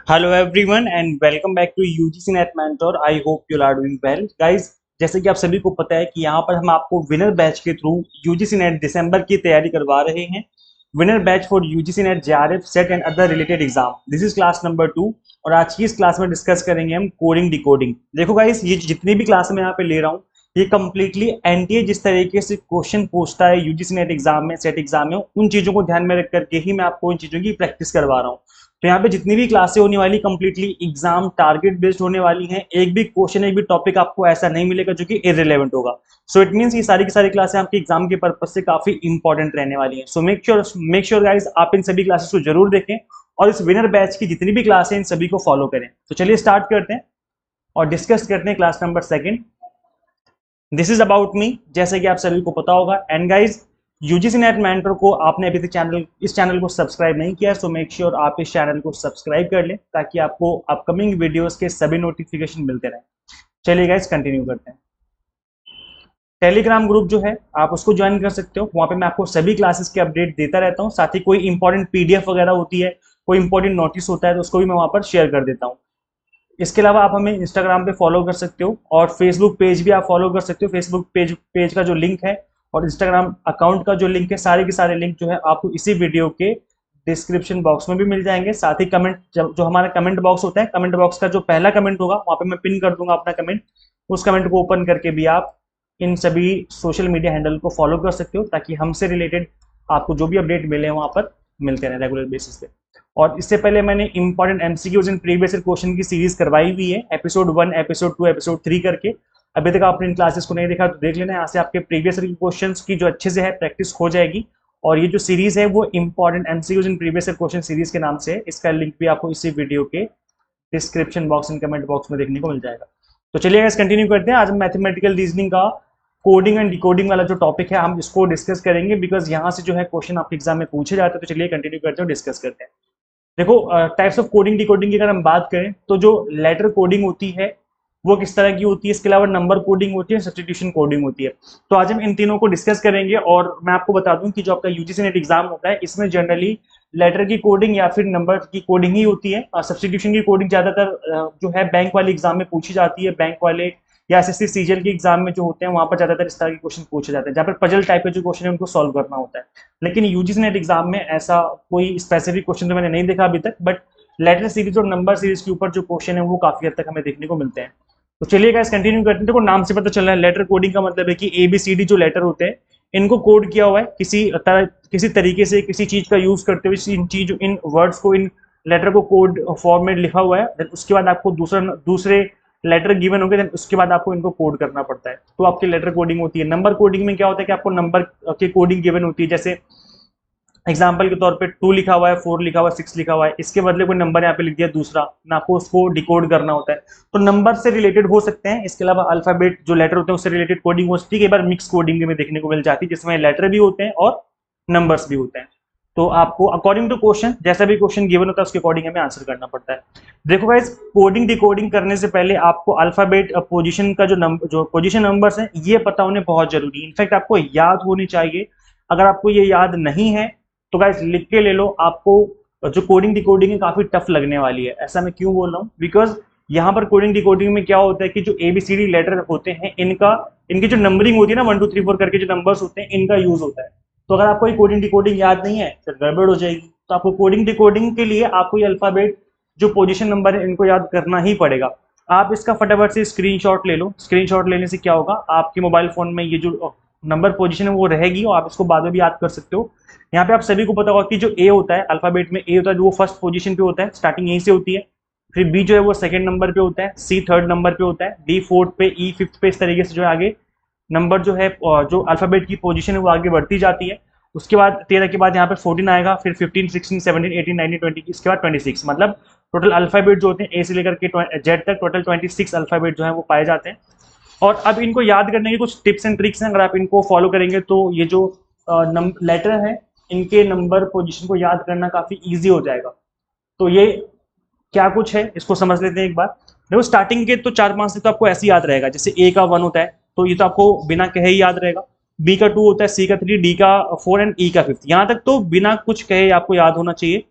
Hello everyone and welcome back to UGC NET mentor. I hope you are doing well guys. जैसे कि आप सभी को पता है कि यहाँ पर हम आपको विनर बैच के थ्रू यूजीसी नेट दिसंबर की तैयारी करवा रहे हैं। Winner batch for UGC net JRF set and other related exam. This is class number 2 और आज की इस क्लास में डिस्कस करेंगे हम कोडिंग डिकोडिंग। देखो गाइस, ये जितनी भी क्लास मैं यहाँ पे ले रहा हूँ ये कम्प्लीटली एनटीए जिस तरीके से क्वेश्चन पूछता है यूजीसी नेट एग्जाम में, सेट एग्जाम में, उन चीजों को ध्यान में रख करके ही मैं आपको इन चीजों की प्रैक्टिस करवा रहा हूँ। तो यहाँ पे जितनी भी क्लासें होने वाली कंप्लीटली एग्जाम टारगेट बेस्ड होने वाली हैं। एक भी क्वेश्चन, एक भी टॉपिक आपको ऐसा नहीं मिलेगा जो कि इररिलेवेंट होगा। सो इट मींस ये सारी की सारी क्लासें आपकी एग्जाम के पर्पज से काफी इंपॉर्टेंट रहने वाली हैं। सो मेक श्योर गाइस, आप इन सभी क्लासेस को जरूर देखें और इस विनर बैच की जितनी भी क्लासें इन सभी को फॉलो करें। तो चलिए स्टार्ट करते हैं और डिस्कस करते हैं class number 2। This is about me, जैसे कि आप सभी को पता होगा। And guys, UGC NET mentor को आपने अभी तक इस चैनल को सब्सक्राइब नहीं किया, सो मेक श्योर आप इस चैनल को सब्सक्राइब कर लें ताकि आपको अपकमिंग वीडियोस के सभी नोटिफिकेशन मिलते रहें। चलिए गाइज कंटिन्यू करते हैं। टेलीग्राम ग्रुप जो है आप उसको ज्वाइन कर सकते हो। वहां पे मैं आपको सभी क्लासेस के अपडेट देता रहता हूँ। साथ ही कोई इंपॉर्टेंट पीडीएफ वगैरह होती है, कोई इंपॉर्टेंट नोटिस होता है तो उसको भी मैं वहां पर शेयर कर देता हूँ। इसके अलावा आप हमें इंस्टाग्राम पे फॉलो कर सकते हो और फेसबुक पेज भी आप फॉलो कर सकते हो। फेसबुक पेज का जो लिंक है और इंस्टाग्राम अकाउंट का जो लिंक है, सारे के सारे लिंक जो है आपको इसी वीडियो के डिस्क्रिप्शन बॉक्स में भी मिल जाएंगे। साथ ही कमेंट, जो हमारा कमेंट बॉक्स होता है, कमेंट बॉक्स का जो पहला कमेंट होगा वहां पे मैं पिन कर दूंगा अपना कमेंट। उस कमेंट को ओपन करके भी आप इन सभी सोशल मीडिया हैंडल को फॉलो कर सकते हो ताकि हमसे रिलेटेड आपको जो भी अपडेट मिले वहां पर मिलते रहे रेगुलर बेसिस पे। और इससे पहले मैंने important MCQs in previous question की सीरीज करवाई हुई है, एपिसोड 1, एपिसोड 2, एपिसोड 3 करके। अभी तक आपने इन क्लासेस को नहीं देखा तो देख लेना, यहाँ से आपके प्रीवियस क्वेश्चंस की जो अच्छे से है प्रैक्टिस हो जाएगी। और ये जो सीरीज है वो important MCQs in previous question series के नाम से है। इसका लिंक भी आपको इसी वीडियो के description box and comment box में देखने को मिल जाएगा। तो चलिए गाइस कंटिन्यू करते हैं। आज हम मैथमेटिकल रीजनिंग का कोडिंग एंड डिकोडिंग वाला जो टॉपिक है हम इसको डिस्कस करेंगे, बिकॉज यहाँ से जो है क्वेश्चन आपके एग्जाम में पूछे जाते हैं। तो चलिए कंटिन्यू करते हैं और डिस्कस करते हैं। देखो, टाइप्स ऑफ कोडिंग डिकोडिंग की अगर हम बात करें तो जो लेटर कोडिंग होती है वो किस तरह की होती है, इसके अलावा नंबर कोडिंग होती है, सब्स्टिट्यूशन कोडिंग होती है। तो आज हम इन तीनों को डिस्कस करेंगे। और मैं आपको बता दूं कि जो आपका यूजीसी नेट एग्जाम होता है इसमें जनरली लेटर की कोडिंग या फिर नंबर की कोडिंग ही होती है। सब्स्टिट्यूशन की कोडिंग ज्यादातर जो है बैंक वाले एग्जाम में पूछी जाती है। बैंक वाले या एसएससी सीजीएल के एग्जाम में जो होते हैं वहां पर ज्यादातर इस तरह के क्वेश्चन पूछे जाते हैं, जहाँ पर पजल टाइप के जो क्वेश्चन है उनको सॉल्व करना होता है। लेकिन यूजीसी नेट एग्जाम में ऐसा कोई स्पेसिफिक क्वेश्चन तो मैंने नहीं देखा अभी तक, बट लेटर सीरीज और नंबर सीरीज के ऊपर जो क्वेश्चन है वो काफी हद तक हमें देखने को मिलते हैं। तो चलिए गाइस कंटिन्यू करते हैं। देखो, नाम से पता चल रहा है लेटर कोडिंग का मतलब है कि ABCD जो लेटर होते हैं इनको कोड किया हुआ है किसी तरीके से, किसी चीज का यूज करते हुए, इन वर्ड्स को, इन लेटर को कोड फॉर्म में लिखा हुआ है। देन उसके बाद आपको दूसरे लेटर गिवन होंगे, देन उसके बाद आपको इनको कोड करना पड़ता है। तो आपकी लेटर कोडिंग होती है। नंबर कोडिंग में क्या होता है कि आपको नंबर की कोडिंग गिवन होती है। जैसे एग्जाम्पल के तौर पे 2 लिखा हुआ है, 4 लिखा हुआ है, 6 लिखा हुआ है, इसके बदले कोई नंबर यहाँ पे लिख दिया दूसरा, ना आपको उसको डिकोड करना होता है। तो नंबर से रिलेटेड हो सकते हैं। इसके अलावा अल्फाबेट जो लेटर होते हैं उससे रिलेटेड कोडिंग हो सकती है। कई बार मिक्स कोडिंग में देखने को मिल जाती है जिसमें लेटर भी होते हैं और नंबर्स भी होते हैं। तो आपको अकॉर्डिंग टू क्वेश्चन, जैसा भी क्वेश्चन गिवन होता है उसके अकॉर्डिंग हमें आंसर करना पड़ता है। देखो गाइस, कोडिंग डिकोडिंग करने से पहले आपको अल्फाबेट पोजीशन का जो पोजीशन नंबर्स हैं ये पता होने बहुत जरूरी है। इनफैक्ट आपको याद होनी चाहिए। अगर आपको ये याद नहीं है तो गाइस लिख के ले लो। आपको जो कोडिंग डिकोडिंग है काफी टफ लगने वाली है। ऐसा मैं क्यों बोल रहा हूँ, बिकॉज यहाँ पर कोडिंग डिकोडिंग में क्या होता है कि जो ABCD लेटर होते हैं इनकी जो नंबरिंग होती है ना, 1 2 3 4 करके जो नंबर्स होते हैं इनका यूज होता है। तो अगर आपको ये कोडिंग डिकोडिंग याद नहीं है फिर गड़बड़ हो जाएगी। तो आपको कोडिंग डिकोडिंग के लिए आपको ये अल्फाबेट जो पोजीशन नंबर है इनको याद करना ही पड़ेगा। आप इसका फटाफट से स्क्रीनशॉट ले लो। स्क्रीनशॉट लेने से क्या होगा, आपके मोबाइल फोन में ये जो नंबर पोजीशन है वो रहेगी और आप इसको बाद में भी याद कर सकते हो। यहाँ पे आप सभी को पता होगा कि जो A होता है, अल्फाबेट में A होता है, जो वो फर्स्ट पोजीशन पे होता है, स्टार्टिंग यहीं से होती है। फिर B जो है वो सेकंड नंबर पे होता है, C थर्ड नंबर पे होता है, D फोर्थ पे, E फिफ्थ पे। इस तरीके से जो है आगे नंबर जो है, जो अल्फाबेट की पोजीशन है वो आगे बढ़ती जाती है। उसके बाद 13 के बाद यहाँ पे 14 आएगा, फिर 15, 16, 17, 18, 19, 20, इसके बाद 26। मतलब टोटल अल्फाबेट जो होते हैं A से लेकर के Z तक टोटल 26 अल्फाबेट जो है वो पाए जाते हैं। और अब इनको याद करने की कुछ टिप्स एंड ट्रिक्स हैं। अगर आप इनको फॉलो करेंगे तो ये जो लेटर है इनके नंबर पोजीशन को याद करना काफी इजी हो जाएगा। तो ये क्या कुछ है इसको समझ लेते हैं एक बार। देखो, स्टार्टिंग के तो 4-5 से तो आपको ऐसे याद रहेगा। जैसे A का 1 होता है तो ये तो आपको बिना कहे ही याद रहेगा। B का 2 होता है, C का 3, D का 4 एंड E का 5। यहाँ तक तो बिना कुछ कहे आपको याद होना चाहिए,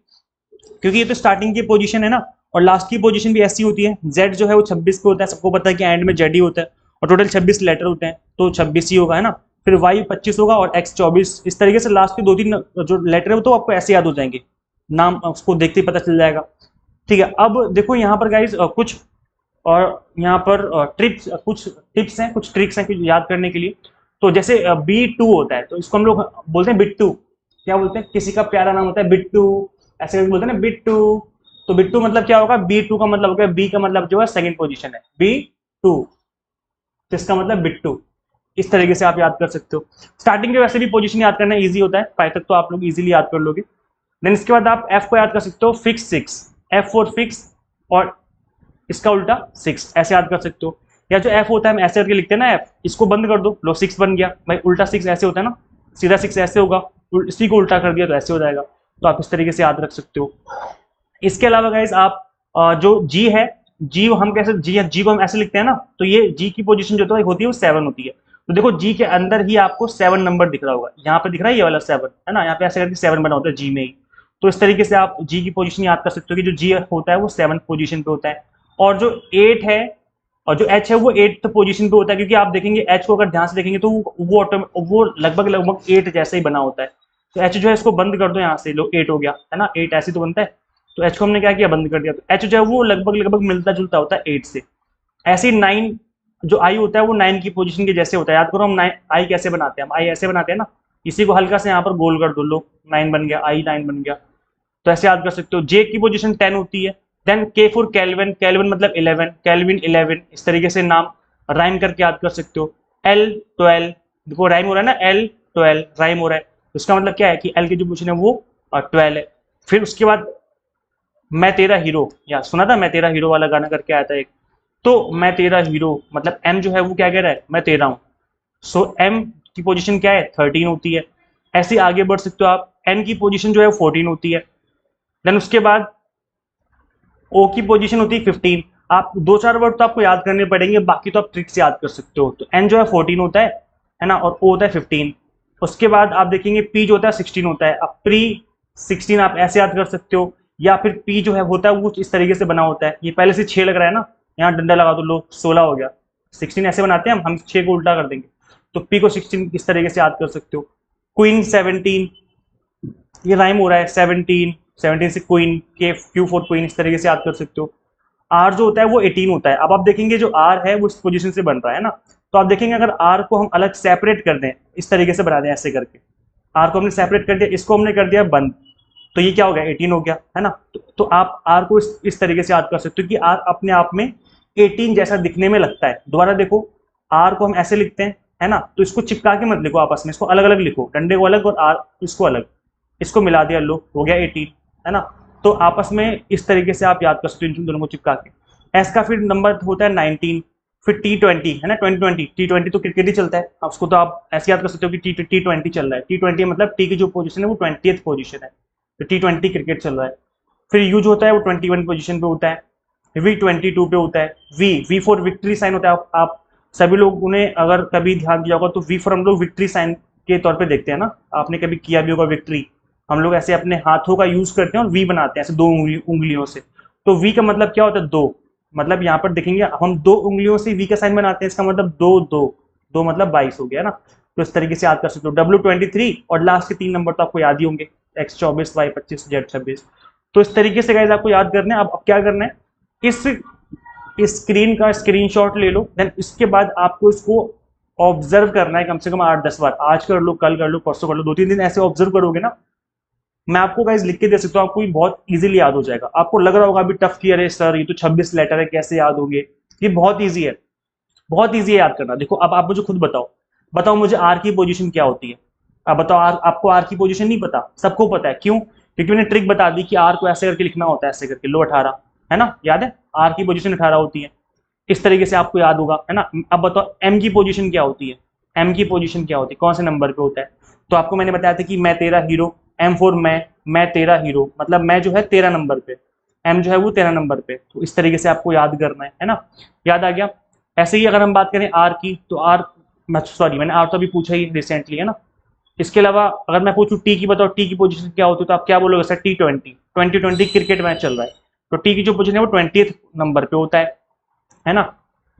क्योंकि ये तो स्टार्टिंग की पोजीशन है ना। और लास्ट की पोजीशन भी ऐसी होती है, जेड जो है वो 26 पे होता है, सबको पता है कि एंड में जेड ही होता है, और टोटल 26 लेटर होते हैं तो 26 ही होगा, है ना। फिर वाई 25 होगा और एक्स 24। इस तरीके से लास्ट के 2-3 जो लेटर है वो तो आपको ऐसे याद हो जाएंगे, नाम उसको देखते ही पता चल जाएगा। ठीक है, अब देखो यहाँ पर गाइज कुछ और यहाँ पर कुछ टिप्स हैं, कुछ ट्रिक्स हैं कुछ याद करने के लिए। तो जैसे B2 होता है तो इसको हम लोग बोलते हैं बिट्टू। क्या बोलते हैं, किसी का प्यारा नाम होता है बिट्टू, ऐसे करके बोलते हैं ना बिट्टू। तो बिट्टू मतलब क्या होगा, B2 का मतलब होगा, बी का मतलब जो है सेकंड पोजीशन है, B2, तो इसका मतलब बिट्टू। इस तरीके से आप याद कर सकते हो। स्टार्टिंग के वैसे भी पोजीशन याद करना इजी होता है, 5 तक तो आप लोग इजीली याद कर लोगे। देन इसके बाद आप F को याद कर सकते हो, फिक्स 6, F फॉर फिक्स, और इसका उल्टा 6, ऐसे याद कर सकते हो। या जो F होता है हम ऐसे करके लिखते हैं ना, F इसको बंद कर दो, लो 6 बन गया भाई। उल्टा 6 ऐसे होता है ना, सीधा 6 ऐसे होगा, इसी को उल्टा कर दिया तो ऐसे हो जाएगा। तो आप इस तरीके से याद रख सकते हो। इसके अलावा गाइस आप जो G है, G हम कैसे G को हम ऐसे लिखते हैं ना, तो ये G की पोजीशन जो होती है वो 7 होती है। तो देखो G के अंदर ही आपको 7 नंबर दिख रहा होगा, यहाँ पे दिख रहा है ये वाला 7, है ना, यहाँ पे ऐसे करके 7 बना होता है G में ही। तो इस तरीके से आप G की पोजीशन याद कर सकते हो कि जो G होता है वो 7th पोजीशन पे होता है, और जो 8 है और जो H है वो 8th पोजीशन पे होता है, क्योंकि आप देखेंगे H को अगर ध्यान से देखेंगे तो वो लगभग लगभग 8 जैसे ही बना होता है। तो H जो है इसको बंद कर दो, यहाँ से लो 8 हो गया, है ना, 8 ऐसे तो बनता है। तो H को हमने क्या किया, बंद कर दिया। तो H जो है वो लगभग लगभग मिलता जुलता होता है 8 से। ऐसे ही 9 जो I होता है वो 9 की पोजीशन के जैसे होता है। याद करो हम I कैसे बनाते हैं, हम I ऐसे बनाते हैं ना, इसी को हल्का से यहाँ पर गोल कर दो, लो 9 बन गया, I 9 बन गया। तो ऐसे याद कर सकते हो। J की पोजीशन 10 होती है। Then K for kelvin, kelvin मतलब 11, कैल्विन 11, इस तरीके से नाम राइम करके याद कर सकते हो। L 12, देखो राइम हो रहा है ना, L 12 राइम हो रहा है, उसका मतलब क्या है कि L की जो पोजीशन है वो 12 है। फिर उसके बाद मैं तेरा हीरो, या सुना था मैं तेरा हीरो वाला गाना करके आया था एक, तो मैं तेरा हीरो मतलब M जो है वो क्या कह रहा है, मैं तेरा हूं। सो M की पोजीशन क्या है, 13 होती है। ऐसे आगे बढ़ सकते हो आप, N की पोजीशन जो है 14 होती है। देन उसके बाद O की पोजीशन होती है 15। आप 2-4 वर्ड तो आपको याद करने पड़ेंगे, बाकी तो आप ट्रिक से याद कर सकते हो। तो N जो है 14 होता है ना, और O होता है 15। उसके बाद आप देखेंगे P जो होता है 16 होता है। अब प्री 16 आप ऐसे याद कर सकते हो, या फिर P जो है होता है वो इस तरीके से बना होता है, ये पहले से 6 लग रहा है ना, यहाँ डंडा लगा दो, लो 16 हो गया। 16 ऐसे बनाते हैं हम 6 को उल्टा कर देंगे, तो P को 16 इस तरीके से याद कर सकते हो। क्वीन 17, ये राइम हो रहा है, 17, 17 से क्वीन, के क्यू फॉर क्वीन, इस तरीके से याद कर सकते हो। आर जो होता है वो 18 होता है। अब आप देखेंगे जो आर है वो इस पोजीशन से बन रहा है ना, तो आप देखेंगे अगर आर को हम अलग सेपरेट कर दें, इस तरीके से बना दें ऐसे करके, आर को हमने सेपरेट कर दिया, इसको हमने कर दिया बंद, तो ये क्या हो गया, 18 हो गया, है ना। तो आप आर को इस तरीके से याद कर सकते हो कि आर अपने आप में 18 जैसा दिखने में लगता है। दोबारा देखो, आर को हम ऐसे लिखते हैं, है ना, तो इसको चिपका के मत लिखो आपस में, इसको अलग अलग लिखो, डंडे को अलग और आर इसको अलग, इसको मिला दिया, लो हो गया 18, है ना। तो आपस में इस तरीके से आप याद कर सकते हो इन दोनों को चिपका के। एस का फिर नंबर होता है 19। फिर T20 है ना, 2020, T20 तो क्रिकेट ही चलता है, अब उसको तो आप ऐसे याद कर सकते हो कि T20 चल रहा है। T20 मतलब टी की जो पोजीशन है वो 20th पोजीशन है, तो T20 क्रिकेट चल रहा है। फिर यू जो होता है वो 21 पोजीशन पे होता है, वी 22 पे होता है। वी फॉर विक्ट्री साइन होता है। आप सभी लोग उन्हें अगर कभी ध्यान दिया होगा तो वी फॉर हम लोग विक्ट्री साइन के तौर पे देखते हैं ना, आपने कभी किया भी होगा विक्ट्री, हम लोग ऐसे अपने हाथों का यूज करते हैं और वी बनाते हैं ऐसे दो उंगलियों से। तो वी का मतलब क्या होता है, दो, मतलब यहाँ पर देखेंगे हम 2 उंगलियों से वी का साइन बनाते हैं, इसका मतलब दो दो, दो मतलब 22 हो गया ना। तो इस तरीके से याद कर सकते हो। W23 और लास्ट के 3 नंबर तो आपको याद ही होंगे, X24, Y25, Z26। तो इस तरीके से गाइस आपको याद करना है। अब क्या करना है, इस स्क्रीन का स्क्रीनशॉट ले लो, देन इसके बाद आपको इसको ऑब्जर्व करना है कम से कम 8-10 बार। आज कर लो, कल कर लो, परसों कर लो, 2-3 दिन ऐसे ऑब्जर्व करोगे ना, मैं आपको गाइस लिख के दे सकता हूँ, आपको ये बहुत इजीली याद हो जाएगा। आपको लग रहा होगा अभी टफ किया है सर, ये तो 26 लेटर है, कैसे याद होंगे, ये बहुत ईजी है, बहुत ईजी है याद करना। देखो अब आप मुझे खुद बताओ, बताओ मुझे आर की पोजीशन क्या होती है। अब बताओ, आर आपको आर की पोजीशन नहीं पता, सबको पता है, क्यों, क्योंकि मैंने ट्रिक बता दी कि आर को ऐसे करके लिखना होता है, ऐसे करके, लो 18, है ना, याद है, आर की पोजीशन 18 होती है, इस तरीके से आपको याद होगा, है ना। अब बताओ एम की पोजीशन क्या होती है, एम की पोजीशन क्या होती है, कौन से नंबर पे होता है। तो आपको मैंने बताया था कि मैं तेरा हीरो, एम फॉर मैं तेरा हीरो, मतलब मैं जो है 13 नंबर पे, एम जो है वो 13 नंबर पे। तो इस तरीके से आपको याद करना है ना, याद आ गया। ऐसे ही अगर हम बात करें आर की, तो आर, सॉरी मैंने आर तो अभी पूछा ही रिसेंटली, है ना। इसके अलावा अगर मैं पूछूं टी की, बताओ टी की पोजीशन क्या होती है, तो आप क्या बोलोगे सर, T20, 2020 क्रिकेट मैच चल रहा है, तो टी की जो पोजीशन है वो 20th नंबर पे होता है ना।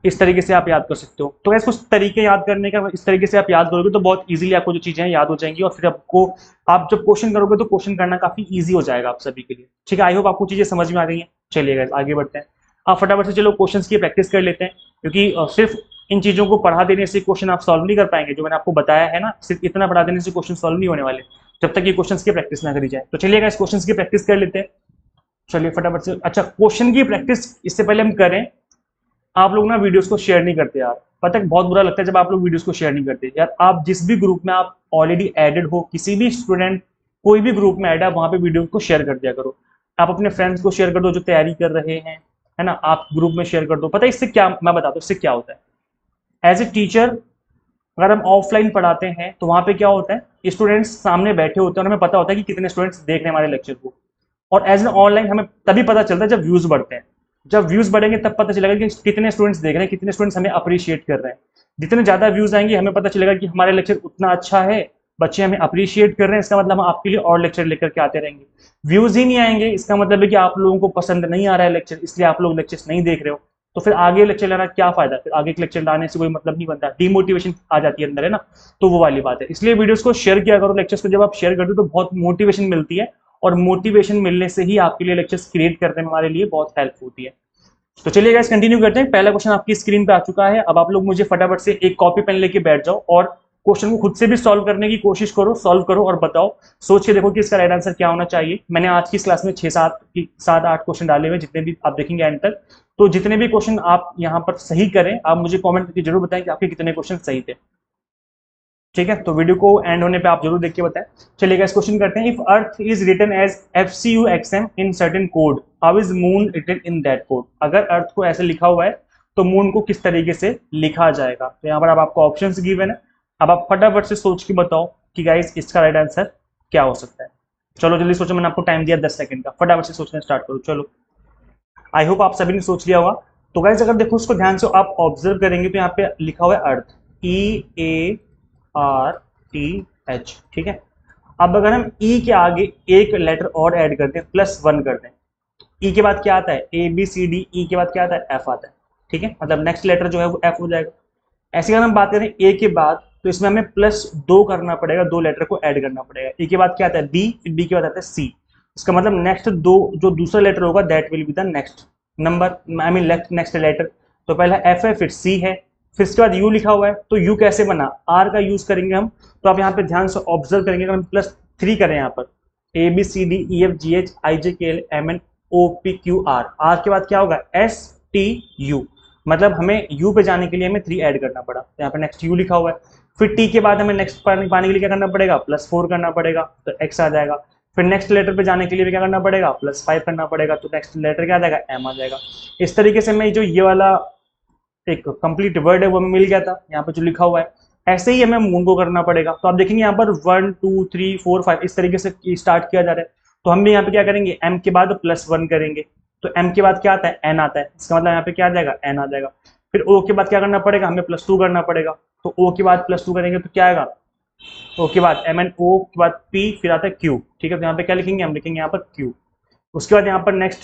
इस तरीके से आप याद कर सकते हो। तो गैस कुछ तरीके याद करने का, इस तरीके से आप याद करोगे तो बहुत इजीली आपको जो चीजें हैं याद हो जाएंगी, और फिर आपको, आप जब क्वेश्चन करोगे तो क्वेश्चन करना काफी इजी हो जाएगा आप सभी के लिए। ठीक है, आई होप आपको चीजें समझ में आ गई हैं। चलिए गाइस आगे बढ़ते हैं। आप फटाफट से चलो क्वेश्चंस की प्रैक्टिस कर लेते हैं, क्योंकि सिर्फ इन चीजों को पढ़ा देने से क्वेश्चन आप सॉल्व नहीं कर पाएंगे। जो मैंने आपको बताया है ना, सिर्फ इतना पढ़ा देने से क्वेश्चन सॉल्व नहीं होने वाले जब तक ये क्वेश्चंस की प्रैक्टिस ना करी जाए। तो चलिए गाइस क्वेश्चंस की प्रैक्टिस कर लेते हैं। चलिए फटाफट से। अच्छा, क्वेश्चन की प्रैक्टिस इससे पहले हम करें, आप लोग ना वीडियोस को शेयर नहीं करते यार। पता है बहुत बुरा लगता है जब आप लोग वीडियोस को शेयर नहीं करते यार। आप जिस भी ग्रुप में आप ऑलरेडी एडेड हो, किसी भी स्टूडेंट कोई भी ग्रुप में ऐड है, वहां पे वीडियो को शेयर कर दिया करो। आप अपने फ्रेंड्स को शेयर कर दो जो तैयारी कर रहे हैं, है ना, आप ग्रुप में शेयर कर दो। पता है इससे क्या, मैं बताता हूँ इससे क्या होता है। एज ए टीचर अगर हम ऑफलाइन पढ़ाते हैं तो वहां पे क्या होता है, स्टूडेंट्स सामने बैठे होते हैं और हमें पता होता है कि कितने स्टूडेंट्स देख रहे हैं हमारे लेक्चर को। और एज एन ऑनलाइन हमें तभी पता चलता है जब व्यूज बढ़ते हैं। जब व्यूज बढ़ेंगे तब पता चलेगा कि कितने स्टूडेंट्स देख रहे हैं, कितने स्टूडेंट्स हमें अप्रिशिएट कर रहे हैं। जितने ज्यादा व्यूज आएंगे हमें पता चलेगा कि हमारे लेक्चर उतना अच्छा है, बच्चे हमें अप्रिशिएट कर रहे हैं, इसका मतलब हम आपके लिए और लेक्चर लेकर के आते रहेंगे। व्यूज ही नहीं आएंगे, इसका मतलब है कि आप लोगों को पसंद नहीं आ रहा है लेक्चर, इसलिए आप लोग लेक्चर्स नहीं देख रहे हो। तो फिर आगे लेक्चर लाना क्या फायदा, फिर आगे लेक्चर लाने से कोई मतलब नहीं बनता, डीमोटिवेशन आ जाती है अंदर, है ना। तो वो वाली बात है, इसलिए वीडियोस को शेयर किया करो। लेक्चर्स को जब आप शेयर करते हो तो बहुत मोटिवेशन मिलती है, और मोटिवेशन मिलने से ही आपके लिए लेक्चर्स क्रिएट करने में हमारे लिए बहुत हेल्प होती है। तो चलिए गाइस कंटिन्यू करते हैं। पहला क्वेश्चन आपकी स्क्रीन पे आ चुका है। अब आप लोग मुझे फटाफट से एक कॉपी पेन लेके बैठ जाओ और क्वेश्चन को खुद से भी सॉल्व करने की कोशिश करो, सॉल्व करो और बताओ, सोच के देखो कि इसका राइट आंसर क्या होना चाहिए। मैंने आज की इस क्लास में 6-7 8 क्वेश्चन डाले हुए, जितने भी आप देखेंगे एंड तक। तो जितने भी क्वेश्चन आप यहाँ पर सही करें, आप मुझे कॉमेंट करके जरूर बताएं कि आपके कितने क्वेश्चन सही थे। ठीक है, तो वीडियो को एंड होने पे आप जरूर देख के बताएं। चलिए इस क्वेश्चन करते हैं। If earth is written as FCUXM in certain code, how is moon written in that code. अगर अर्थ को ऐसे लिखा हुआ है तो मून को किस तरीके से लिखा जाएगा। तो यहाँ पर अब आपको ऑप्शंस गिवन है। अब आप फटाफट से सोच के बताओ कि गाइस इसका राइट आंसर क्या हो सकता है। चलो जल्दी सोचो, मैंने आपको टाइम दिया 10 सेकंड का, फटाफट से सोचना स्टार्ट करो। चलो, आई होप आप सभी ने सोच लिया होगा। तो गाइस अगर देखो उसको ध्यान से आप ऑब्जर्व करेंगे तो यहाँ पे लिखा हुआ है अर्थ, EARTH। ठीक है, अब अगर हम ई के आगे एक लेटर और ऐड कर दें, +1 कर दें, ई के बाद क्या आता है, ABCD, ई के बाद क्या आता है, F आता है। ठीक है, मतलब नेक्स्ट लेटर जो है वो F हो जाएगा। ऐसे अगर हम बात करें ए के बाद, तो इसमें हमें +2 करना पड़ेगा, 2 लेटर को ऐड करना पड़ेगा। ए के बाद क्या आता है, B, फिर B के बाद आता है C। इसका मतलब नेक्स्ट दो जो दूसरा लेटर होगा that will be the next number, I mean next letter. तो पहला F है, फिर C है, फिर इसके बाद U लिखा हुआ है। तो U कैसे बना, R का यूज करेंगे हम। तो आप यहाँ पे ध्यान से ऑब्जर्व करेंगे, अगर हम +3 करें यहाँ पर, ABCDEFGHIJKLMNOPQR, R के बाद क्या होगा, STU। मतलब हमें U पे जाने के लिए हमें 3 ऐड करना पड़ा, तो यहाँ पे नेक्स्ट U लिखा हुआ है। फिर T के बाद हमें नेक्स्ट पाने के लिए क्या करना पड़ेगा, +4 करना पड़ेगा, तो X आ जाएगा। फिर नेक्स्ट लेटर पे जाने के लिए भी क्या करना पड़ेगा, +5 करना पड़ेगा, तो नेक्स्ट लेटर क्या आ जाएगा, M आ जाएगा। इस तरीके से मैं जो ये वाला एक कंप्लीट वर्ड है वो हमें मिल गया था यहाँ पे जो लिखा हुआ है। ऐसे ही हमें मून को करना पड़ेगा। तो आप देखेंगे यहाँ पर 1 2 3 4 5 इस तरीके से स्टार्ट किया जा रहा है। तो हम भी यहाँ पे क्या करेंगे, M के बाद +1 करेंगे, तो M के बाद क्या आता है, N आता है। इसका मतलब यहाँ पे क्या आ जाएगा, N आ जाएगा। फिर O के बाद क्या करना पड़ेगा, हमें +2 करना पड़ेगा, तो O के बाद +2 करेंगे तो क्या आएगा, O के बाद MNO के बाद P, फिर आता है Q। ठीक है, तो यहाँ पे क्या लिखेंगे, हम लिखेंगे यहाँ पर Q। उसके बाद यहाँ पर नेक्स्ट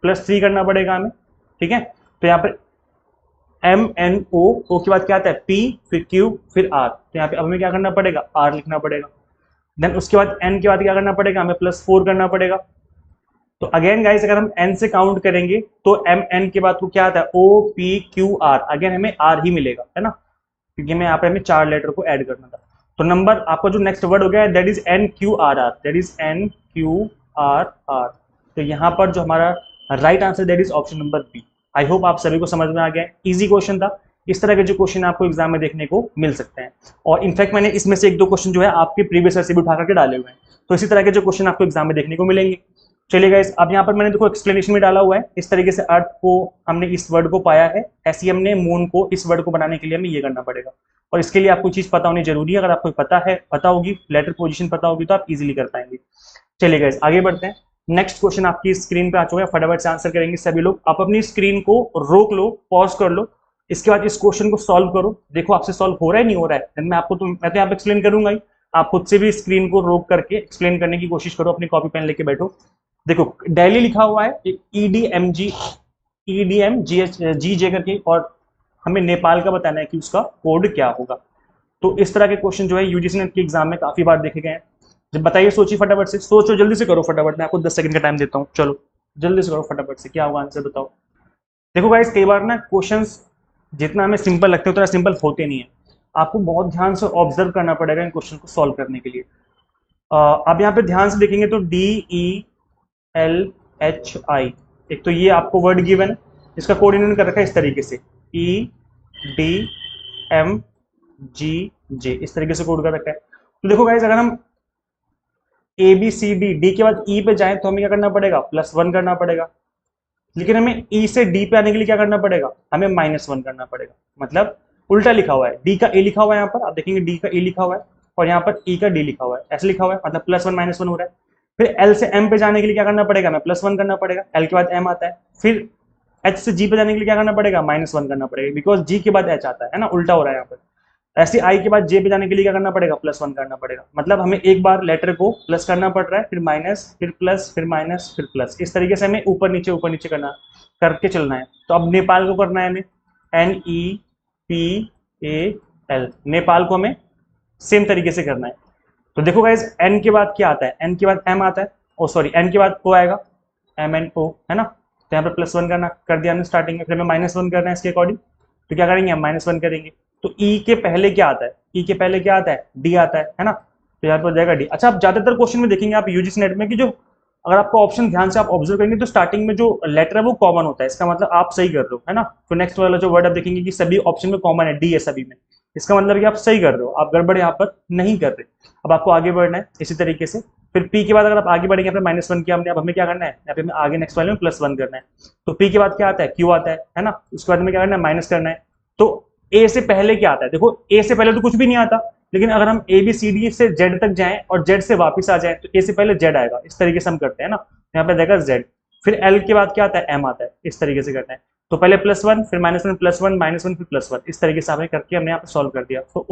+3 करना पड़ेगा हमें। ठीक है, तो यहाँ पर MNO, O के बाद क्या आता है P, फिर Q, फिर R। तो यहाँ पे अब हमें क्या करना पड़ेगा, R लिखना पड़ेगा। देन उसके बाद N के बाद क्या करना पड़ेगा, हमें +4 करना पड़ेगा। तो अगेन गाइस अगर हम N से काउंट करेंगे तो MN के बाद को क्या आता है, OPQR, अगेन हमें R ही मिलेगा, है ना, क्योंकि हमें यहाँ पे हमें 4 लेटर को ऐड करना था। तो नंबर आपका जो नेक्स्ट वर्ड हो गया है that is NQRR, that is NQRR। तो यहाँ पर जो हमारा right answer that is option number B. I hope आप सभी को समझ में आ गया। इजी क्वेश्चन था। इस तरह के जो क्वेश्चन आपको एग्जाम में देखने को मिल सकते हैं, और इनफैक्ट मैंने इसमें से 1-2 क्वेश्चन जो है आपके प्रीवियस ईयर से भी उठा करके डाले हुए हैं। तो इसी तरह के जो क्वेश्चन आपको एग्जाम में देखने को मिलेंगे। चलिए गाइस, अब यहाँ पर मैंने देखो एक्सप्लेनेशन में डाला हुआ है, इस तरीके से अर्थ को हमने इस वर्ड को पाया है, ऐसे ही हमने मून को इस वर्ड को बनाने के लिए हमें ये करना पड़ेगा। और इसके लिए आपको चीज पता होनी जरूरी है। अगर आपको पता होगी, लेटर पोजीशन पता होगी, तो आप इजीली कर पाएंगे। चलिए गाइस आगे बढ़ते हैं। नेक्स्ट क्वेश्चन आपकी स्क्रीन पे आ चुका है, फटाफट से आंसर करेंगे सभी लोग। आप अपनी स्क्रीन को रोक लो, पॉज कर लो, इसके बाद इस क्वेश्चन को सॉल्व करो। देखो आपसे सॉल्व हो रहा है नहीं हो रहा है, मैं तो यहाँ पे एक्सप्लेन करूंगा ही। आप खुद से भी स्क्रीन को रोक करके एक्सप्लेन करने की कोशिश करो, अपनी कॉपी पेन लेके बैठो। देखो दिल्ली लिखा हुआ है EDMG करके, और हमें नेपाल का बताना है कि उसका कोड क्या होगा। तो इस तरह के क्वेश्चन जो है यूजीसी नेट के एग्जाम में काफी बार देखे गए हैं। जब बताइए, सोचिए फटाफट से, सोचो जल्दी से करो फटाफट, मैं आपको 10 सेकंड का टाइम देता हूँ, चलो जल्दी से करो फटाफट से, क्या होगा आंसर बताओ। देखो गाइस, कई बार ना क्वेश्चंस जितना हमें सिंपल लगते हैं उतना सिंपल होते नहीं है। आपको बहुत ध्यान से ऑब्जर्व करना पड़ेगा इन क्वेश्चन को सॉल्व करने के लिए। अब यहाँ पे ध्यान से देखेंगे तो DELHI, एक तो ये आपको वर्ड गिवन है, इसका कोड इन्होंने कर रखा है इस तरीके से, EDMGJ, इस तरीके से कोड कर रखा है। तो देखो गाइस, अगर हम ABCD के बाद E पे जाएं तो हमें क्या करना पड़ेगा, +1 करना पड़ेगा। लेकिन हमें E से D पे आने के लिए क्या करना पड़ेगा, हमें -1 करना पड़ेगा। मतलब उल्टा लिखा हुआ है, D का A लिखा हुआ है यहाँ पर, आप देखेंगे D का A लिखा हुआ है और यहाँ पर E का D लिखा हुआ है, ऐसे लिखा हुआ है, मतलब +1 -1 हो रहा है। फिर L से M पे जाने के लिए क्या करना पड़ेगा, हमें +1 करना पड़ेगा, L के बाद M आता है। फिर H से G पे जाने के लिए क्या करना पड़ेगा, -1 करना पड़ेगा, बिकॉज G के बाद H आता है ना, उल्टा हो रहा है यहाँ पर। ऐसे I के बाद J पे जाने के लिए क्या करना पड़ेगा, +1 करना पड़ेगा। मतलब हमें एक बार लेटर को प्लस करना पड़ रहा है, फिर माइनस, फिर प्लस, फिर माइनस, फिर प्लस, इस तरीके से हमें ऊपर नीचे करके चलना है। तो अब नेपाल को करना है हमें, NEPAL, नेपाल को हमें सेम तरीके से करना है। तो देखो गाइज, N के बाद क्या आता है, N के बाद M आता है, ओ सॉरी N के बाद O आएगा, MNO, है ना। तो यहाँ पर +1 करना कर दिया हमने स्टार्टिंग में, फिर हमें -1 करना है इसके अकॉर्डिंग। तो क्या करेंगे, हम -1 करेंगे। तो E के पहले क्या आता है, E के पहले क्या आता है, D आता है ना। तो यहाँ पर हो जाएगा D। अच्छा, आप ज्यादातर क्वेश्चन में देखेंगे आप यूजीसी नेट में कि जो, अगर आपको ऑप्शन ध्यान से आप ऑब्जर्व करेंगे तो स्टार्टिंग में जो लेटर है वो कॉमन होता है, इसका मतलब आप सही कर रहे हो, है ना। तो नेक्स्ट वाला जो वर्ड आप देखेंगे कि सभी ऑप्शन में कॉमन है, D है सभी में, इसका मतलब कि आप सही कर रहे हो, आप गड़बड़ यहाँ पर नहीं कर रहे। अब आपको आगे बढ़ना है इसी तरीके से। फिर P के बाद अगर आप आगे बढ़ेंगे, यहाँ पे -1 किया हमने, अब हमें क्या करना है, यहाँ पे हमें आगे नेक्स्ट वाले में +1 करना है। तो P के बाद क्या आता है, Q आता है ना। उसके बाद हमें क्या करना है, माइनस करना है। तो A से पहले क्या आता है, देखो A से पहले तो कुछ भी नहीं आता, लेकिन अगर हम ABCD से Z तक जाएं और Z से वापस आ जाएं तो A से पहले Z आएगा, इस तरीके से हम करते हैं ना। यहाँ पे देखा Z, फिर L के बाद क्या आता है, M आता है, इस तरीके से करना है। तो पहले +1, फिर -1, +1, -1, फिर +1, इस तरीके से आपने करके हमने यहाँ पे सॉल्व कर दिया। तो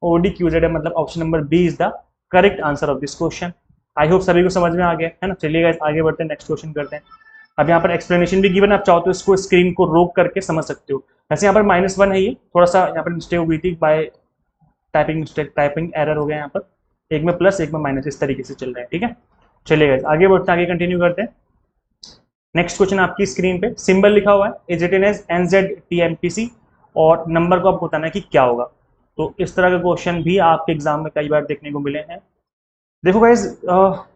ODQZM मतलब option number B is the correct answer of this question. I hope सभी को समझ में आ गया है ना। चलिए गाइस, आगे बढ़ते हैं, नेक्स्ट क्वेश्चन करते हैं। अब यहाँ पर एक्सप्लेनेशन भी गिवन है, आप चाहो तो इसको स्क्रीन को रोक करके समझ सकते हो। वैसे यहाँ पर -1 है, ये थोड़ा सा यहाँ पर मिस्टेक हो गई थी, bye typing mistake, typing error हो गया यहाँ पर, एक में प्लस एक में माइनस, इस तरीके से चल रहा है, ठीक है। चलिए गाइस, आगे बढ़ते हैं, आगे कंटिन्यू करते हैं। नेक्स्ट क्वेश्चन आपकी स्क्रीन पे सिंबल लिखा हुआ है, इज रिटन एज NZTMPC, और नंबर को आपको बताना है कि क्या होगा। तो इस तरह के क्वेश्चन भी आपके एग्जाम में कई बार देखने को मिले हैं। देखो गाइज,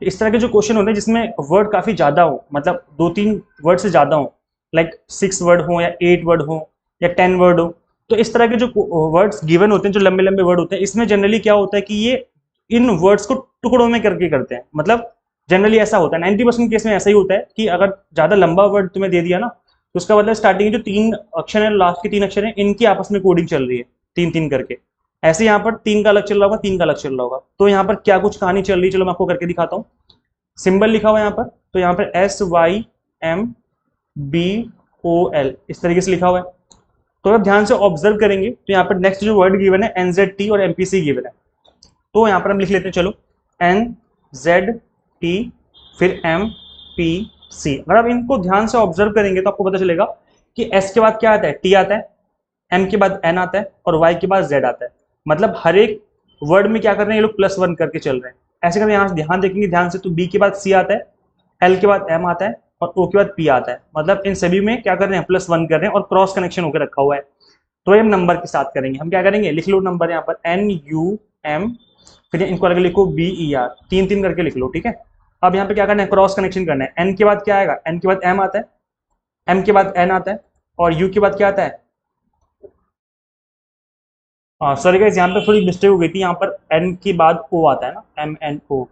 इस तरह के जो क्वेश्चन होते हैं जिसमें वर्ड काफी ज्यादा हो, मतलब 2-3 वर्ड से ज्यादा हो, लाइक 6 वर्ड हो या 8 वर्ड हो या 10 वर्ड हो, तो इस तरह के जो वर्ड्स गिवन होते हैं, जो लंबे लंबे वर्ड होते हैं, इसमें जनरली क्या होता है कि ये इन वर्ड्स को टुकड़ों में करके करते हैं। मतलब जनरली ऐसा होता है, 90% केस में ऐसा ही होता है कि अगर ज्यादा लंबा वर्ड तुम्हें दे दिया ना, तो उसका मतलब स्टार्टिंग के जो 3 अक्षर है, लास्ट के 3 अक्षर है, इनकी आपस में कोडिंग चल रही है 3-3 करके। ऐसे यहाँ पर 3 का अलग चल रहा होगा, 3 का अलग चल रहा होगा। तो यहाँ पर क्या कुछ कहानी चल रही है, चलो मैं आपको करके दिखाता हूँ। सिंबल लिखा हुआ है यहाँ पर, तो यहाँ पर SYMBOL इस तरीके से लिखा हुआ है। तो अगर ध्यान से ऑब्जर्व करेंगे तो यहाँ पर नेक्स्ट जो वर्ड गिवन है NZT और MPC गिवन है। तो यहाँ पर हम लिख लेते हैं, चलो NZT फिर MPC। अगर आप इनको ध्यान से ऑब्जर्व करेंगे तो आपको पता चलेगा कि S के बाद क्या आता है, T आता है, M के बाद N आता है और Y के बाद Z आता है। मतलब हर एक वर्ड में क्या कर रहे हैं ये लोग, +1 करके चल रहे हैं। ऐसे करके यहाँ ध्यान देखेंगे ध्यान से, तो B के बाद C आता है, L के बाद M आता है और O के बाद P आता है। मतलब इन सभी में क्या कर रहे हैं, +1 कर रहे हैं और क्रॉस कनेक्शन होकर रखा हुआ है। तो हम नंबर के साथ करेंगे, हम क्या करेंगे, लिख लो नंबर यहाँ पर NUM, फिर इनको अलग लिखो BER, 3-3 करके लिख लो, ठीक है। अब यहाँ पे क्या करना है, क्रॉस कनेक्शन करना है। N के बाद क्या आएगा, N के बाद M आता है, M के बाद N आता है और U के बाद क्या आता है, सॉरी गाइस, यहाँ पे थोड़ी मिस्टेक हो गई थी, यहाँ पर N के बाद O आता है ना, MNO,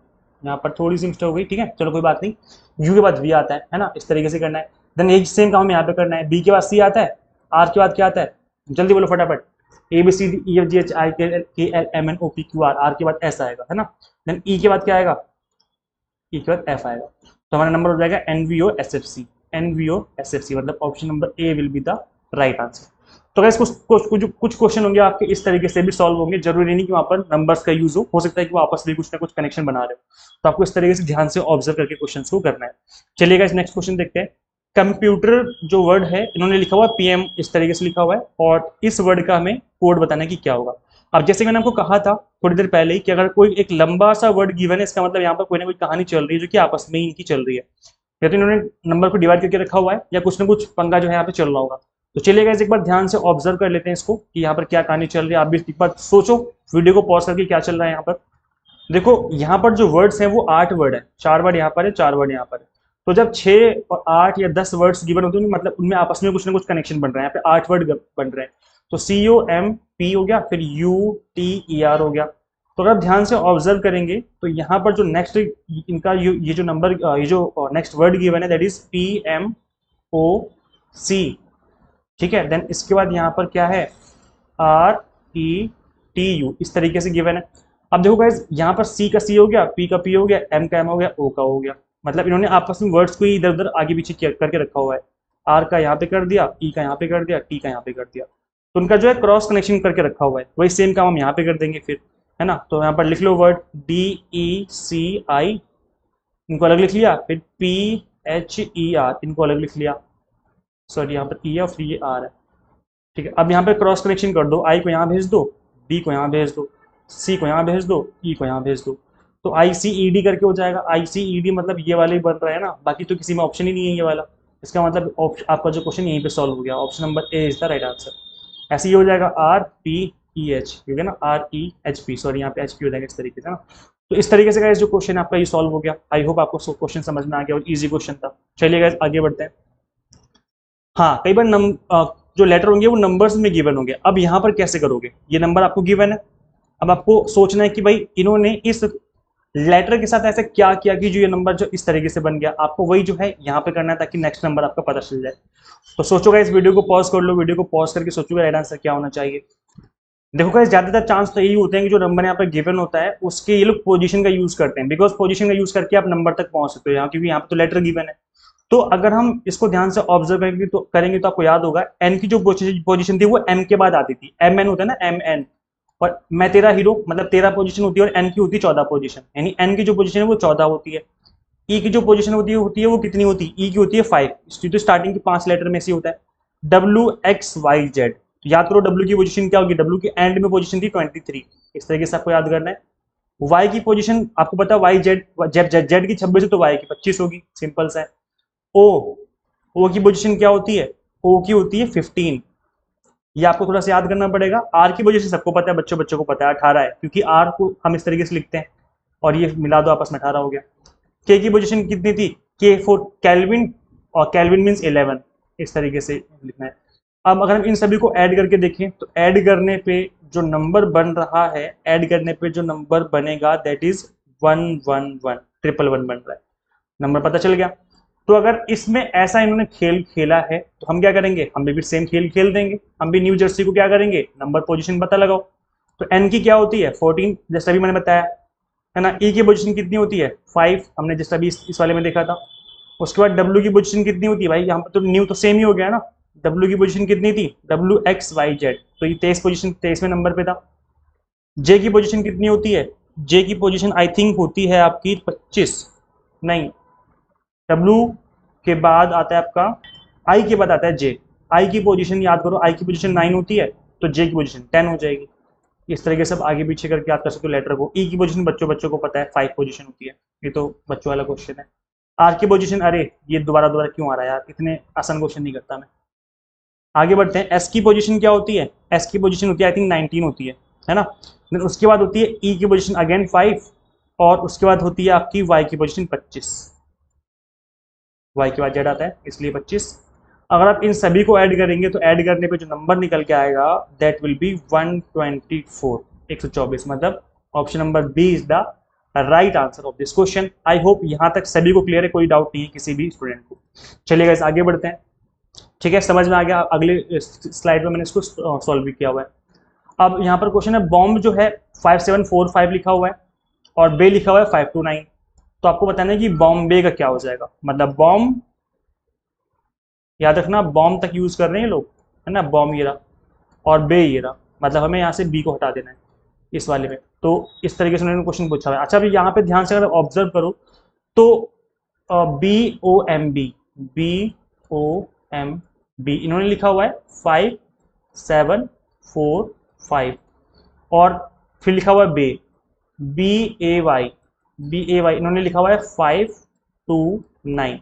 यहाँ पर थोड़ी सी मिस्टेक हो गई, ठीक है, चलो कोई बात नहीं। U के बाद V आता है ना, इस तरीके से करना है। देन एक सेम काम यहाँ पे करना है, B के बाद C आता है, R के बाद क्या आता है, जल्दी बोलो फटाफट, ABCDEFGHIKLMNOPQR, R के बाद S आएगा, है ना। देन E के बाद क्या आएगा, E के बाद F आएगा। तो हमारा नंबर हो जाएगा NVOSFC, NVOSFC, मतलब option number A will be the right answer. तो गाइस कुछ क्वेश्चन होंगे आपके इस तरीके से भी सॉल्व होंगे, जरूरी नहीं कि वहां पर नंबर्स का यूज हो सकता है कि वो आपस में कुछ ना कुछ कनेक्शन बना रहे हो, तो आपको इस तरीके से ध्यान से ऑब्जर्व करके क्वेश्चन को करना है। चलिए गाइस नेक्स्ट क्वेश्चन देखते हैं। कंप्यूटर जो वर्ड है इन्होंने लिखा हुआ पीएम इस तरीके से लिखा हुआ है, और इस वर्ड का हमें कोड बताना है कि क्या होगा। अब जैसे मैंने आपको कहा था थोड़ी देर पहले ही कि अगर कोई एक लंबा सा वर्ड गिवन है, इसका मतलब यहाँ पर कोई ना कोई कहानी चल रही है जो कि आपस में इनकी चल रही है, या तो इन्होंने नंबर को डिवाइड करके रखा हुआ है या कुछ ना कुछ पंगा जो है यहाँ पे चल रहा होगा। तो चलिए गाइस एक बार ध्यान से ऑब्जर्व कर लेते हैं इसको कि यहाँ पर क्या कहानी चल रही है। आप भी एक बार सोचो, वीडियो को पॉज करके क्या चल रहा है यहाँ पर। देखो यहाँ पर जो वर्ड्स हैं वो 8 वर्ड है, 4 वर्ड यहाँ पर है, 4 वर्ड यहाँ पर है। तो जब 6 और 8 या 10 वर्ड्स गिवन होते हैं मतलब उनमें आपस में कुछ ना कुछ कनेक्शन बन रहा है। यहाँ पे 8 वर्ड बन रहे हैं, तो COMP हो गया, फिर UTER हो गया। तो अगर आप ध्यान से ऑब्जर्व करेंगे तो यहाँ पर जो नेक्स्ट इनका ये जो नंबर ये जो नेक्स्ट वर्ड गिवन है दैट इज PMOC। ठीक है, देन इसके बाद यहाँ पर क्या है RETU, इस तरीके से गिवन है। अब देखो गाइस यहाँ पर C का C हो गया, P का P हो गया, M का M हो गया, O का हो गया। मतलब इन्होंने आपस में वर्ड्स को ही इधर उधर आगे पीछे करके रखा हुआ है। R का यहाँ पे कर दिया, E का यहाँ पे कर दिया, T का यहाँ पे कर दिया। तो उनका जो है क्रॉस कनेक्शन करके रखा हुआ है, वही सेम काम हम यहाँ पे कर देंगे फिर, है ना। तो यहाँ पर लिख लो वर्ड DECI, इनको अलग लिख लिया, फिर PHER, इनको अलग लिख लिया। सॉरी यहाँ पर E है और फिर ये R है। ठीक है, अब यहाँ पे क्रॉस कनेक्शन कर दो, I को यहाँ भेज दो, D को यहाँ भेज दो, C को यहाँ भेज दो, E को यहाँ भेज दो। तो ICED करके हो जाएगा। ICED मतलब ये वाला ही बन रहा है ना, बाकी तो किसी में ऑप्शन ही नहीं है ये वाला। इसका मतलब आपका जो क्वेश्चन यहीं पे सॉल्व हो गया, option number A is the right answer. ऐसे ही हो जाएगा RPEH, ठीक है ना, REHP, सॉरी यहाँ पे HP हो जाएगा इस तरीके से ना। तो इस तरीके से गाइस जो क्वेश्चन आपका ये सॉल्व हो गया। आई होप आपको क्वेश्चन समझ में आ गया और इजी क्वेश्चन था। चलिए गाइस आगे बढ़ते हैं। हाँ, कई बार जो लेटर होंगे वो नंबर्स में गिवन होंगे। अब यहाँ पर कैसे करोगे, ये नंबर आपको गिवन है, अब आपको सोचना है कि भाई इन्होंने इस लेटर के साथ ऐसे क्या किया कि जो ये नंबर जो इस तरीके से बन गया। आपको वही जो है यहाँ पे करना है ताकि नेक्स्ट नंबर आपका पता चल जाए। तो सोचोगा, इस वीडियो को पॉज कर लो, वीडियो को पॉज करके सोचोगे राइट आंसर क्या होना चाहिए। देखो गाइस ज्यादातर चांस तो यही होते हैं कि जो नंबर यहाँ पर गिवन होता है उसके ये लोग पोजीशन का यूज करते हैं, बिकॉज पोजीशन का यूज करके आप नंबर तक पहुंच सकते हो यहाँ, क्योंकि यहाँ पे तो लेटर गिवन है। तो अगर हम इसको ध्यान से ऑब्जर्व करेंगे तो आपको याद होगा एन की जो पोजीशन थी वो एम के बाद आती थी। एम एन होता है ना, एम एन, और मैं तेरा हीरो मतलब 13 पोजीशन होती है और एन की होती है 14 पोजीशन, यानी एन की जो पोजीशन है वो 14 होती है। ई की जो पोजीशन होती है वो कितनी होती है, ई की होती है 5, तो स्टार्टिंग की 5 लेटर में से होता है। WXYZ, तो याद करो डब्ल्यू की पोजीशन क्या होगी, डब्ल्यू की एंड में पोजीशन थी 23, इस तरीके से आपको याद करना है। वाई की पोजीशन आपको पता है, वाई जेड जेड की 26 है तो वाई की 25 होगी, सिंपल सा है। ओ की पोजीशन क्या होती है, ओ की होती है 15, ये आपको थोड़ा सा याद करना पड़ेगा। आर की पोजीशन सबको पता है, बच्चों को पता है 18 है, क्योंकि आर को हम इस तरीके से लिखते हैं और ये मिला दो आपस में 18 हो गया। के की पोजीशन कितनी थी, के फॉर कैल्विन, और कैल्विन मीन्स 11, इस तरीके से लिखना है। अब अगर हम इन सभी को ऐड करके देखें तो ऐड करने पे जो नंबर बन रहा है, ऐड करने पे जो नंबर बनेगा दैट इज 111, 111 बन रहा है, नंबर पता चल गया। तो अगर इसमें ऐसा इन्होंने खेल खेला है तो हम क्या करेंगे, हम भी सेम खेल खेल देंगे। हम भी न्यू जर्सी को क्या करेंगे, नंबर पोजीशन पता लगाओ। तो एन की क्या होती है 14, जैसा भी मैंने बताया है ना। ई की पोजीशन कितनी होती है 5, हमने जैसा भी इस वाले में देखा था। उसके बाद डब्ल्यू की पोजीशन कितनी होती है, भाई यहाँ पर तो न्यू तो सेम ही हो गया ना। डब्ल्यू की पोजीशन कितनी थी, WXYZ, तो ये 23 पोजीशन 23वें नंबर पे था। जे की पोजीशन कितनी होती है, जे की पोजीशन आई थिंक होती है आपकी 25, नहीं, डब्ल्यू के बाद आता है आपका, आई के बाद आता है जे। आई की पोजीशन याद करो, आई की पोजीशन 9 होती है तो जे की पोजीशन 10 हो जाएगी। इस तरीके से आगे पीछे करके याद कर सकते हो लेटर को। ई की पोजीशन बच्चों को पता है 5 पोजीशन होती है, ये तो बच्चों वाला क्वेश्चन है। आर की पोजीशन, अरे ये दोबारा क्यों आ रहा है यार, इतने आसान क्वेश्चन नहीं करता मैं। आगे बढ़ते हैं। एस की पोजीशन क्या होती है, एस की पोजीशन होती है आई थिंक 19 होती है ना। देन उसके बाद होती है ई की पोजीशन अगेन 5, और उसके बाद होती है आपकी वाई की पोजीशन 25, वाई के बाद जेड आता है इसलिए 25। अगर आप इन सभी को ऐड करेंगे तो ऐड करने पे जो नंबर निकल के आएगा दैट विल बी 124, 124, मतलब option number B is the right answer of this question. I hope यहाँ तक सभी को क्लियर है, कोई डाउट नहीं है किसी भी स्टूडेंट को। चलिए गाइस आगे बढ़ते हैं। ठीक है, समझ में आ गया। अगले स्लाइड में मैंने इसको सॉल्व भी किया हुआ है। अब यहाँ पर क्वेश्चन है, बॉम्ब जो है 5745 लिखा हुआ है और बे लिखा हुआ है 529, तो आपको बताना है कि बॉम्बे का क्या हो जाएगा। मतलब बॉम्ब, याद रखना बॉम्ब तक यूज कर रहे हैं लोग, है ना, बॉम्ब ये रहा। और बे ये रहा, मतलब हमें यहाँ से बी को हटा देना है इस वाले में। तो इस तरीके से उन्होंने क्वेश्चन पूछा हुआ है। अच्छा अभी यहाँ पे ध्यान से अगर ऑब्जर्व करो तो BOMB, BOMB इन्होंने लिखा हुआ है 5745, और फिर लिखा हुआ है बे, BAY इन्होंने लिखा हुआ है 529।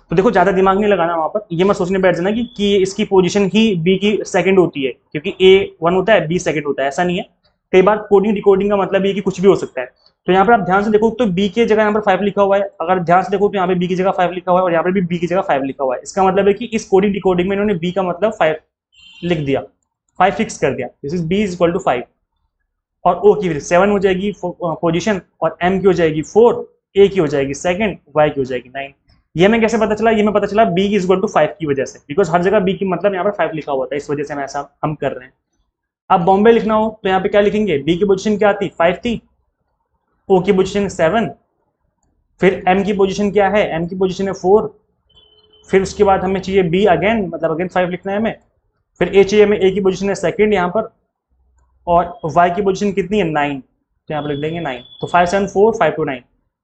तो देखो ज्यादा दिमाग नहीं लगाना वहां पर, ये मत सोचने बैठ जाना कि इसकी पोजीशन ही बी की सेकंड होती है, क्योंकि ए वन होता है बी सेकंड होता है, ऐसा नहीं है। कई बार कोडिंग डिकोडिंग का मतलब ये कि कुछ भी हो सकता है। तो यहाँ पर आप ध्यान से देखो तो बी की जगह यहाँ पर 5 लिखा हुआ है, अगर ध्यान से देखो तो यहाँ पे बी की जगह 5 लिखा हुआ है और यहाँ पर भी बी की जगह 5 लिखा हुआ है। इसका मतलब है कि इस कोडिंग डिकोडिंग में इन्होंने बी का मतलब 5 लिख दिया, 5 फिक्स कर दिया, this is B is equal to 5। और ओ की 7 हो जाएगी पोजीशन, और एम की हो जाएगी 4, ए की हो जाएगी सेकंड, वाई की हो जाएगी 9। ये हमें कैसे पता चला? ये हमें पता चला बी इज इक्वल टू 5 की वजह से, बिकॉज हर जगह बी की मतलब यहाँ पर 5 लिखा हुआ था, इस वजह से हम ऐसा हम कर रहे हैं। अब बॉम्बे लिखना हो तो यहाँ पे क्या लिखेंगे? बी की पोजीशन क्या थी? 5 थी, ओ की पोजीशन 7, फिर एम की पोजीशन क्या है? एम की पोजीशन है 4, फिर उसके बाद हमें चाहिए बी अगेन, मतलब अगेन 5 लिखना है हमें, फिर ए चाहिए हमें, ए की पोजीशन है सेकंड यहाँ पर, और वाई की पोजीशन कितनी है? 9, तो यहाँ पर लिख देंगे 9। तो 574529,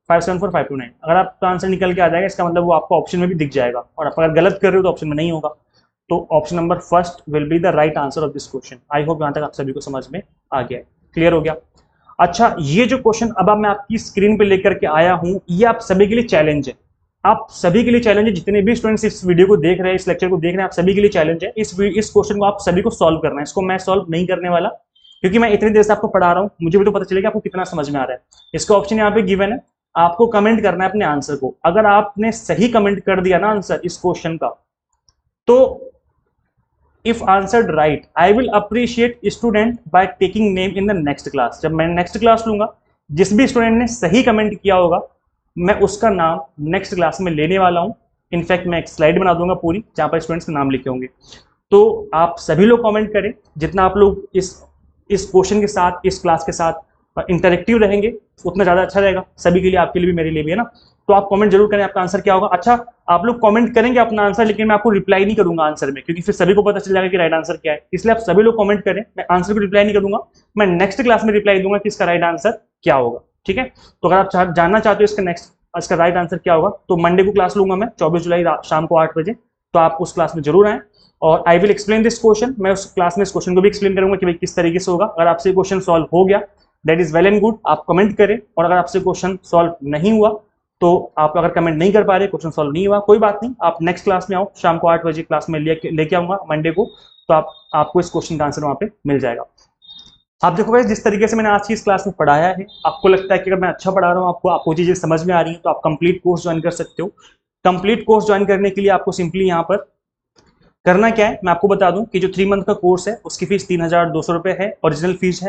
574529 अगर आपका आंसर निकल के आ जाएगा इसका मतलब वो आपको ऑप्शन में भी दिख जाएगा, और आप अगर गलत कर रहे हो तो ऑप्शन में नहीं होगा। तो option number first will be the right answer of this question. I hope यहाँ तक आप सभी को समझ में आ गया, क्लियर हो गया। अच्छा ये जो क्वेश्चन अब मैं आपकी स्क्रीन पे लेकर के आया हूं, ये आप सभी के लिए चैलेंज है, आप सभी के लिए चैलेंज है। जितने भी स्टूडेंट्स इस वीडियो को देख रहे हैं, इस लेक्चर को देख रहे हैं, आप सभी के लिए चैलेंज है। इस क्वेश्चन को आप सभी को सॉल्व करना है। इसको मैं सॉल्व नहीं करने वाला, क्योंकि मैं इतनी देर से आपको पढ़ा रहा हूं, मुझे भी तो पता चलेगा आपको कितना समझ में आ रहा है। इसका ऑप्शन यहाँ पे गिवन है, आपको कमेंट करना है अपने आंसर को। अगर आपने सही कमेंट कर दिया ना आंसर इस क्वेश्चन का, तो if answered right I will appreciate student by taking name in the next class. जब मैं नेक्स्ट क्लास लूंगा, जिस भी स्टूडेंट ने सही कमेंट किया होगा मैं उसका नाम नेक्स्ट क्लास में लेने वाला हूं। इनफैक्ट मैं एक स्लाइड बना दूंगा पूरी, जहां पर स्टूडेंट्स के नाम लिखे होंगे। तो आप सभी लोग कमेंट करें, जितना आप लोग इस क्वेश्चन के साथ, इस क्लास के साथ इंटरेक्टिव रहेंगे उतना ज्यादा अच्छा रहेगा, सभी के लिए, आपके लिए भी, मेरे लिए भी, है ना। तो आप कमेंट जरूर करें आपका आंसर क्या होगा। अच्छा आप लोग कमेंट करेंगे अपना आंसर, लेकिन मैं आपको रिप्लाई नहीं करूंगा आंसर में, क्योंकि फिर सभी को पता चल जाएगा कि राइट आंसर क्या है। इसलिए आप सभी लोग कमेंट करें, मैं आंसर को रिप्लाई नहीं करूंगा, मैं नेक्स्ट क्लास में रिप्लाई दूंगा कि इसका राइट आंसर क्या होगा, ठीक है। तो अगर आप जानना चाहते हो इसका राइट आंसर क्या होगा, तो मंडे को क्लास लूंगा मैं 24 जुलाई शाम को 8 बजे, तो आप उस क्लास में जरूर आए। और I will explain this question, मैं उस क्लास में इस क्वेश्चन को भी एक्सप्लेन करूंगा कि भाई किस तरीके से होगा। अगर आपसे क्वेश्चन सॉल्व हो गया that is well and good, आप कमेंट करें, और अगर आपसे क्वेश्चन सॉल्व नहीं हुआ, तो आप अगर कमेंट नहीं कर पा रहे, क्वेश्चन सॉल्व नहीं हुआ, कोई बात नहीं, आप नेक्स्ट क्लास में आओ, शाम को 8 बजे क्लास में लेके आऊंगा मंडे को, तो आपको इस क्वेश्चन का आंसर वहां पे मिल जाएगा। आप देखो भाई, जिस तरीके से मैंने आज की इस क्लास में पढ़ाया है, आपको लगता है कि अगर मैं अच्छा पढ़ा रहा हूँ, आपको चीजें समझ में आ रही है, तो आप कंप्लीट कोर्स ज्वाइन कर सकते हो। कंप्लीट कोर्स ज्वाइन करने के लिए आपको सिंपली यहाँ पर करना क्या है, मैं आपको बता दूं कि जो 3 मंथ का कोर्स है उसकी फीस 3200 रुपए है, ओरिजिनल फीस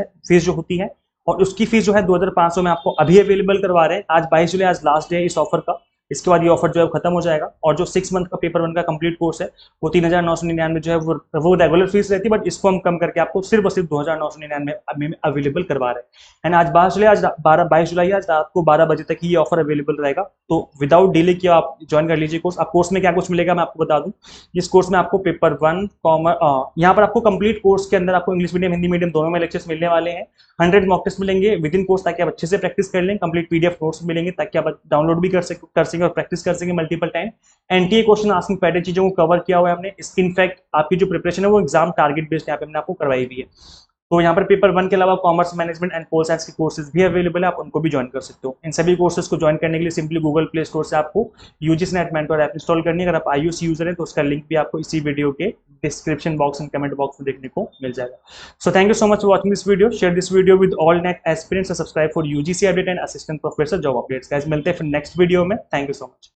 जो होती है, और उसकी फीस जो है 2500 में आपको अभी अवेलेबल करवा रहे हैं। आज 22 जुलाई, आज लास्ट डे है इस ऑफर का, इसके बाद ये ऑफर जो है खत्म हो जाएगा। और जो 6 मंथ का पेपर 1 का कंप्लीट कोर्स है वो 3999 जो है वो रेगुलर फीस रहती है, बट इसको हम कम करके आपको सिर्फ और सिर्फ 2999 में अवेलेबल करवा रहे हैं। एंड आज 22 जुलाई आज रात को 12 बजे तक ही ये ऑफर अवेलेबल रहेगा। तो विदाउट डिले किया आप ज्वाइन कर लीजिए कोर्स। आप कोर्स में क्या कुछ मिलेगा मैं आपको बता दूं। इस कोर्स में आपको पेपर 1 कॉमर्स, यहाँ पर आपको कंप्लीट कोर्स के अंदर आपको इंग्लिश मीडियम हिंदी मीडियम दोनों में लेक्चर्स मिलने वाले हैं। 100 मॉक टेस्ट मिलेंगे विद इन कोर्स, ताकि आप अच्छे से प्रैक्टिस कर लें। कंप्लीट पीडीएफ नोट्स मिलेंगे ताकि आप डाउनलोड भी कर सकें और प्रैक्टिस कर सकें multiple time. NTA question asking pattern चीजों को कवर किया हुआ है हमने। इनफैक्ट आपकी जो प्रिपरेशन है वो एग्जाम टारगेट बेस्ड यहाँ पे हमने आपको करवाई भी है। तो यहाँ पर पेपर 1 के अलावा commerce management and pol science के कोर्सेज भी अवेलेबल है, आप उनको भी ज्वाइन कर सकते हो। इन सभी कोर्सेज को ज्वाइन करने के लिए सिंपली गूगल प्ले स्टोर से आपको UGC NET mentor app install करनी है। अगर आप आईओएस यूजर हैं तो उसका लिंक भी आपको इसी वीडियो के description box and comment box में देखने को मिल जाएगा। So thank you so much for watching this video. Share this video with all net aspirants, subscribe for UGC update and assistant professor job updates. Guys मिलते हैं फिर next video में। Thank you so much.